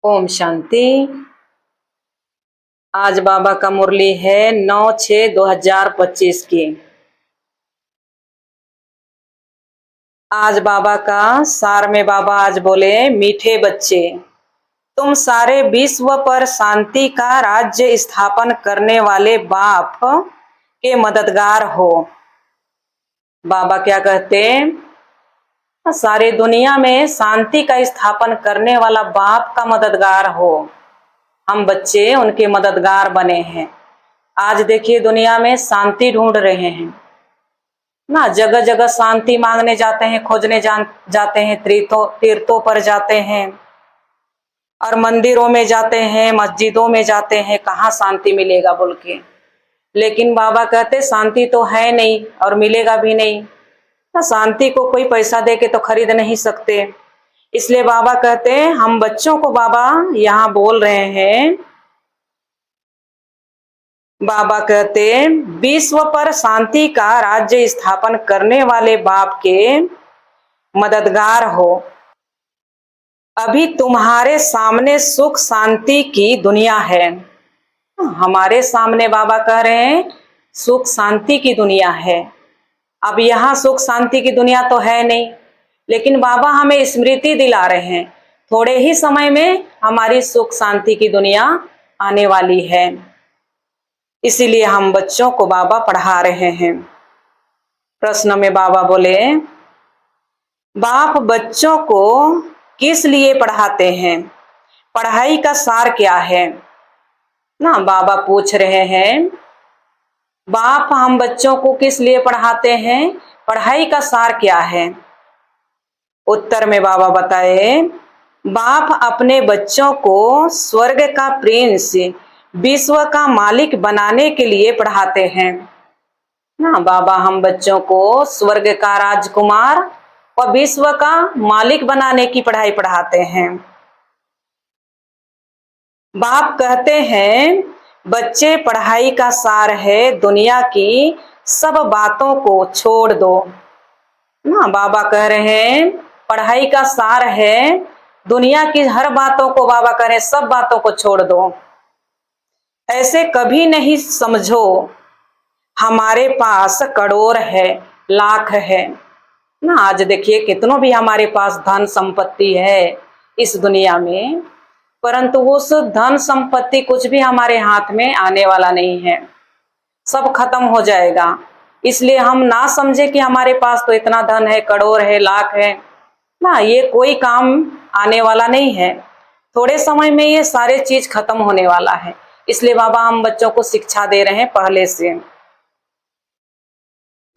ओम शांति। आज बाबा का मुरली है 9/6/2025 की। आज बाबा का सार में बाबा आज बोले, मीठे बच्चे, तुम सारे विश्व पर शांति का राज्य स्थापन करने वाले बाप के मददगार हो। बाबा क्या कहते, सारे दुनिया में शांति का स्थापन करने वाला बाप का मददगार हो। हम बच्चे उनके मददगार बने हैं। आज देखिए दुनिया में शांति ढूंढ रहे हैं ना, जगह जगह शांति मांगने जाते हैं, खोजने जाते हैं, तीर्थों पर जाते हैं और मंदिरों में जाते हैं, मस्जिदों में जाते हैं, कहाँ शांति मिलेगा बोल के। लेकिन बाबा कहते शांति तो है नहीं और मिलेगा भी नहीं। तो शांति को कोई पैसा दे के तो खरीद नहीं सकते। इसलिए बाबा कहते हैं, हम बच्चों को बाबा यहाँ बोल रहे हैं, बाबा कहते विश्व पर शांति का राज्य स्थापन करने वाले बाप के मददगार हो। अभी तुम्हारे सामने सुख शांति की दुनिया है। हमारे सामने बाबा कह रहे हैं सुख शांति की दुनिया है। अब यहाँ सुख शांति की दुनिया तो है नहीं, लेकिन बाबा हमें स्मृति दिला रहे हैं, थोड़े ही समय में हमारी सुख शांति की दुनिया आने वाली है। इसीलिए हम बच्चों को बाबा पढ़ा रहे हैं। प्रश्न में बाबा बोले, बाप बच्चों को किस लिए पढ़ाते हैं? पढ़ाई का सार क्या है ना? बाबा पूछ रहे हैं, बाप हम बच्चों को किस लिए पढ़ाते हैं, पढ़ाई का सार क्या है? उत्तर में बाबा बताए, बाप अपने बच्चों को स्वर्ग का प्रिंस, विश्व का मालिक बनाने के लिए पढ़ाते हैं ना। बाबा हम बच्चों को स्वर्ग का राजकुमार और विश्व का मालिक बनाने की पढ़ाई पढ़ाते हैं। बाप कहते हैं बच्चे, पढ़ाई का सार है दुनिया की सब बातों को छोड़ दो ना। बाबा कह रहे हैं पढ़ाई का सार है दुनिया की हर बातों को, बाबा कह रहे हैं सब बातों को छोड़ दो। ऐसे कभी नहीं समझो हमारे पास करोड़ है, लाख है ना। आज देखिए कितनों भी हमारे पास धन संपत्ति है इस दुनिया में, परंतु उस धन संपत्ति कुछ भी हमारे हाथ में आने वाला नहीं है, सब खत्म हो जाएगा। इसलिए हम ना समझे कि हमारे पास तो इतना धन है, करोड़ है, लाख है ना, ये कोई काम आने वाला नहीं है। थोड़े समय में ये सारे चीज खत्म होने वाला है। इसलिए बाबा हम बच्चों को शिक्षा दे रहे हैं पहले से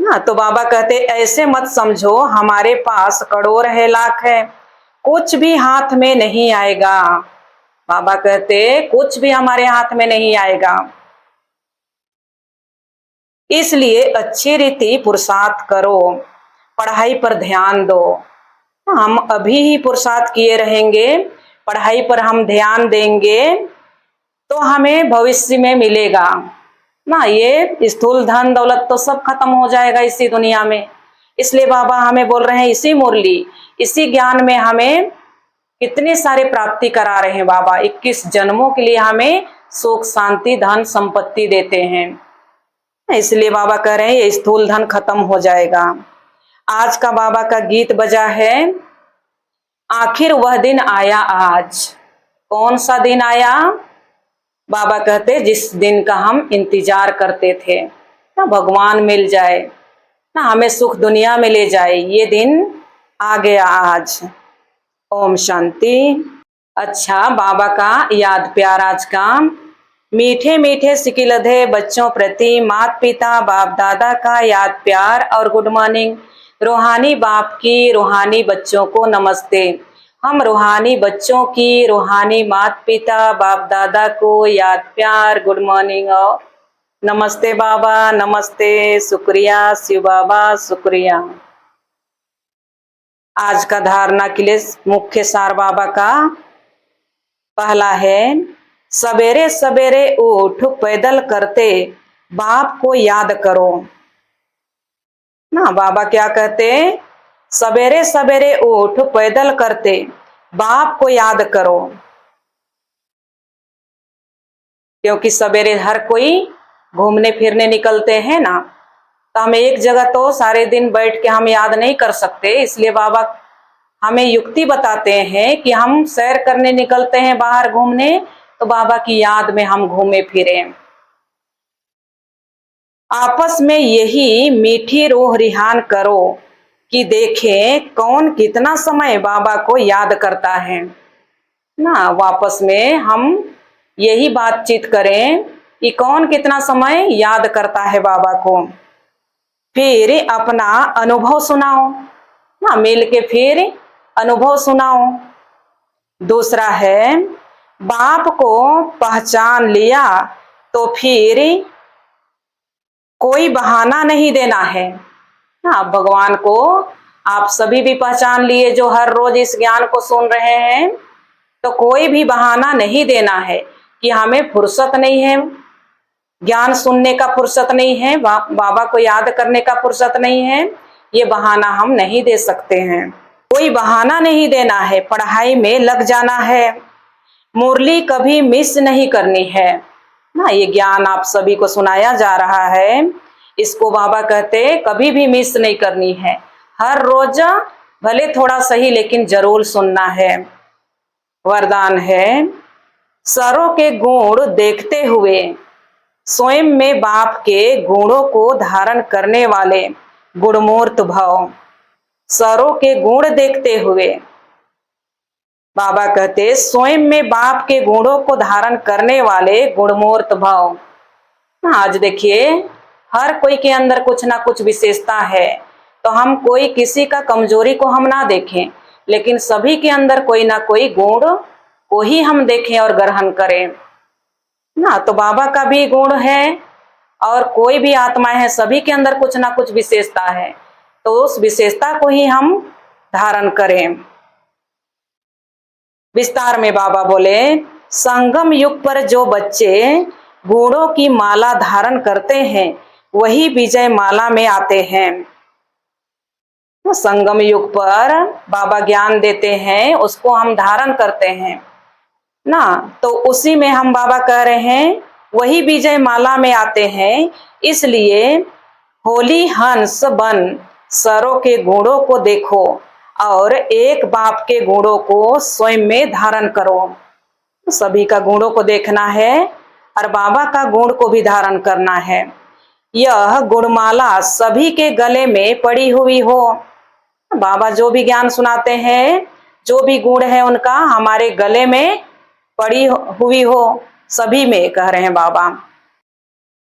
ना। तो बाबा कहते ऐसे मत समझो हमारे पास करोड़ है, लाख है, कुछ भी हाथ में नहीं आएगा। बाबा कहते कुछ भी हमारे हाथ में नहीं आएगा। इसलिए अच्छी रीति पुरुषार्थ करो, पढ़ाई पर ध्यान दो। हम अभी ही पुरुषार्थ किए रहेंगे, पढ़ाई पर हम ध्यान देंगे तो हमें भविष्य में मिलेगा ना। ये स्थूल धन दौलत तो सब खत्म हो जाएगा इसी दुनिया में। इसलिए बाबा हमें बोल रहे हैं इसी मुरली, इसी ज्ञान में हमें कितने सारे प्राप्ति करा रहे हैं बाबा। 21 जन्मों के लिए हमें सुख शांति धन संपत्ति देते हैं। इसलिए बाबा कह रहे हैं ये स्थूल धन खत्म हो जाएगा। आज का बाबा का गीत बजा है, आखिर वह दिन आया आज। कौन सा दिन आया? बाबा कहते जिस दिन का हम इंतजार करते थे ना, भगवान मिल जाए ना, हमें सुख दुनिया में ले जाए, ये दिन आ गया आज। ओम शांति। अच्छा, बाबा का याद प्यार आज का, मीठे मीठे सिकिलधे बच्चों प्रति माता पिता बाप दादा का याद प्यार और गुड मॉर्निंग। रूहानी बाप की रूहानी बच्चों को नमस्ते। हम रूहानी बच्चों की रूहानी माता पिता बाप दादा को याद प्यार गुड मॉर्निंग और नमस्ते बाबा, नमस्ते, शुक्रिया शिव बाबा, शुक्रिया। आज का धारणा के लिए मुख्य सार बाबा का पहला है, सवेरे सवेरे उठ पैदल करते बाप को याद करो ना। बाबा क्या कहते, सवेरे सवेरे उठ पैदल करते बाप को याद करो। क्योंकि सवेरे हर कोई घूमने फिरने निकलते हैं ना, तो हम एक जगह तो सारे दिन बैठ के हम याद नहीं कर सकते। इसलिए बाबा हमें युक्ति बताते हैं कि हम सैर करने निकलते हैं बाहर घूमने, तो बाबा की याद में हम घूमे फिरे। आपस में यही मीठी रूह रिहान करो कि देखें कौन कितना समय बाबा को याद करता है ना। वापस में हम यही बातचीत करें कि कौन कितना समय याद करता है बाबा को। फिर अपना अनुभव सुनाओ ना, मिल के फिर अनुभव सुनाओ। दूसरा है, बाप को पहचान लिया तो फिर कोई बहाना नहीं देना है ना। भगवान को आप सभी भी पहचान लिए जो हर रोज इस ज्ञान को सुन रहे हैं, तो कोई भी बहाना नहीं देना है कि हमें फुर्सत नहीं है, ज्ञान सुनने का फुर्सत नहीं है, बाबा को याद करने का फुर्सत नहीं है। ये बहाना हम नहीं दे सकते हैं, कोई बहाना नहीं देना है। पढ़ाई में लग जाना है, मुरली कभी मिस नहीं करनी है ना। ये ज्ञान आप सभी को सुनाया जा रहा है, इसको बाबा कहते कभी भी मिस नहीं करनी है। हर रोज भले थोड़ा सही लेकिन जरूर सुनना है। वरदान है, सरों के गुण देखते हुए स्वयं में बाप के गुणों को धारण करने वाले गुणमूर्त भव। सरों के गुण देखते हुए बाबा कहते स्वयं में बाप के गुणों को धारण करने वाले गुणमूर्त भव। आज देखिए हर कोई के अंदर कुछ ना कुछ विशेषता है, तो हम कोई किसी का कमजोरी को हम ना देखें, लेकिन सभी के अंदर कोई ना कोई गुण को ही हम देखें और ग्रहण करें ना। तो बाबा का भी गुण है और कोई भी आत्मा है, सभी के अंदर कुछ ना कुछ विशेषता है, तो उस विशेषता को ही हम धारण करें। विस्तार में बाबा बोले, संगम युग पर जो बच्चे गुणों की माला धारण करते हैं वही विजय माला में आते हैं। तो संगम युग पर बाबा ज्ञान देते हैं, उसको हम धारण करते हैं ना, तो उसी में हम बाबा कह रहे हैं वही विजय माला में आते हैं। इसलिए होली हंस बन सरों के गुणों को देखो और एक बाप के गुणों को स्वयं में धारण करो। सभी का गुणों को देखना है और बाबा का गुण को भी धारण करना है। यह गुणमाला सभी के गले में पड़ी हुई हो। बाबा जो भी ज्ञान सुनाते हैं, जो भी गुण है उनका हमारे गले में पड़ी हुई हो, सभी में कह रहे हैं बाबा।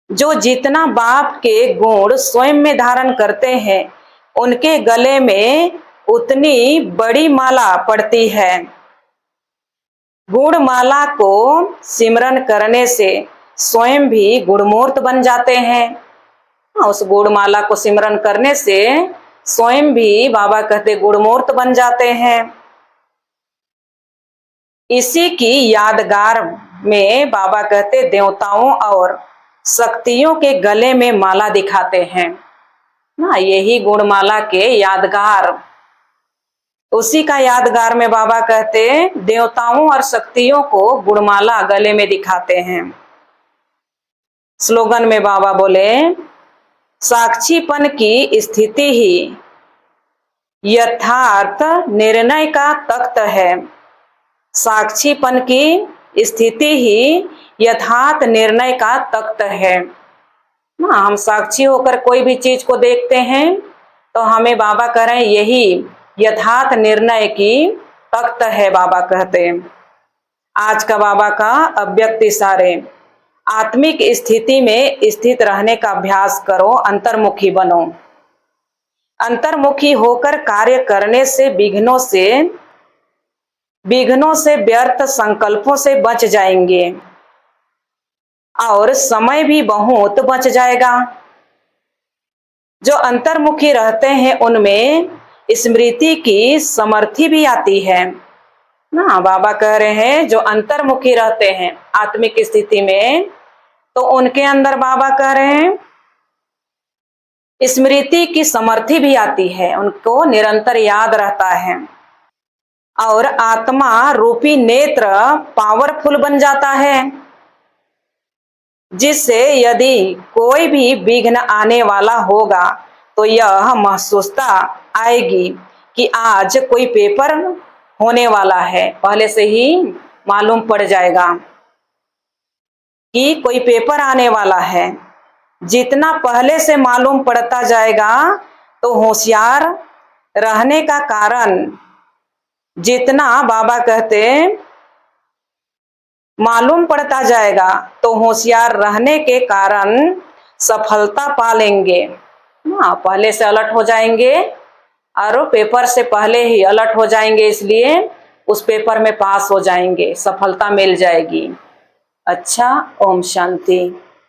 जो जितना बाप के गुण स्वयं में धारण करते हैं उनके गले में उतनी बड़ी माला पड़ती है। गुण माला को सिमरन करने से स्वयं भी गुणमूर्त बन जाते हैं। उस गुण माला को सिमरन करने से स्वयं भी बाबा कहते गुणमूर्त बन जाते हैं। इसी की यादगार में बाबा कहते देवताओं और शक्तियों के गले में माला दिखाते हैं ना। यही गुणमाला के यादगार, उसी का यादगार में बाबा कहते देवताओं और शक्तियों को गुणमाला गले में दिखाते हैं। स्लोगन में बाबा बोले, साक्षीपन की स्थिति ही यथार्थ निर्णय का तख्त है। साक्षीपन की स्थिति ही यथार्थ निर्णय का तख्त है ना। हम साक्षी होकर कोई भी चीज को देखते हैं तो हमें बाबा कह रहे हैं यही यथार्थ निर्णय की तख्त है। बाबा कहते हैं आज का बाबा का अव्यक्त इशारे, आत्मिक स्थिति में स्थित रहने का अभ्यास करो, अंतर्मुखी बनो। अंतर्मुखी होकर कार्य करने से विघ्नों से व्यर्थ संकल्पों से बच जाएंगे और समय भी बहुत बच जाएगा। जो अंतर्मुखी रहते हैं उनमें स्मृति की समर्थि भी आती है ना। बाबा कह रहे हैं जो अंतर्मुखी रहते हैं आत्मिक स्थिति में, तो उनके अंदर बाबा कह रहे हैं स्मृति की समर्थि भी आती है, उनको निरंतर याद रहता है और आत्मा रूपी नेत्र पावरफुल बन जाता है। जिससे यदि कोई भी विघ्न आने वाला होगा तो यह महसूसता आएगी कि आज कोई पेपर होने वाला है। पहले से ही मालूम पड़ जाएगा कि कोई पेपर आने वाला है। जितना पहले से मालूम पड़ता जाएगा तो होशियार रहने का कारण, जितना बाबा कहते मालूम पड़ता जाएगा तो होशियार रहने के कारण सफलता पा लेंगे। हाँ, पहले से अलर्ट हो जाएंगे और पेपर से पहले ही अलर्ट हो जाएंगे, इसलिए उस पेपर में पास हो जाएंगे, सफलता मिल जाएगी। अच्छा, ओम शांति।